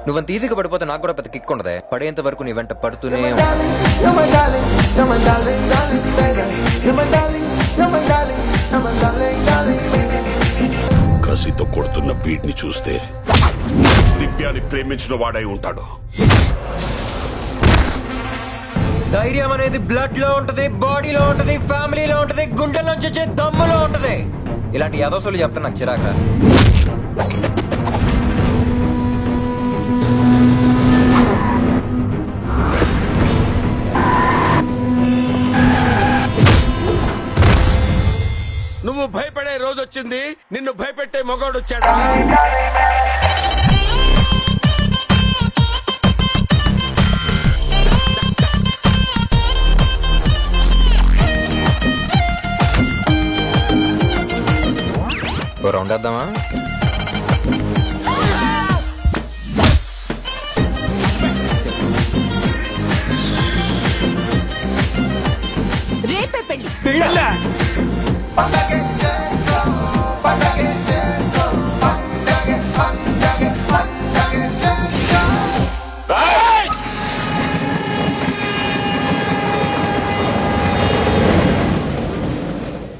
నువ్వంత ఈజీగా పడిపోతే నాకు కూడా పెద్ద కిక్ ఉండదే. పడేంత వరకు నీ వెంట పడుతూనే కసితో కొడుతున్న బీట్ ని చూస్తే దివ్యాన్ని ప్రేమించిన వాడై ఉంటాడు. ధైర్యం అనేది బ్లడ్ లో ఉంటది, బాడీలో ఉంటది, ఫ్యామిలీలో ఉంటది, గుండెల్లోంచి వచ్చే దమ్ములో ఉంటది. ఇలాంటి యాదోసులు చెప్తే నాకు చిరాక. నువ్వు భయపడే రోజు వచ్చింది, నిన్ను భయపెట్టే మగోడు వచ్చాడు. ఓ రౌండ్ వేద్దామా? రేపే పెళ్లి. పెళ్ళ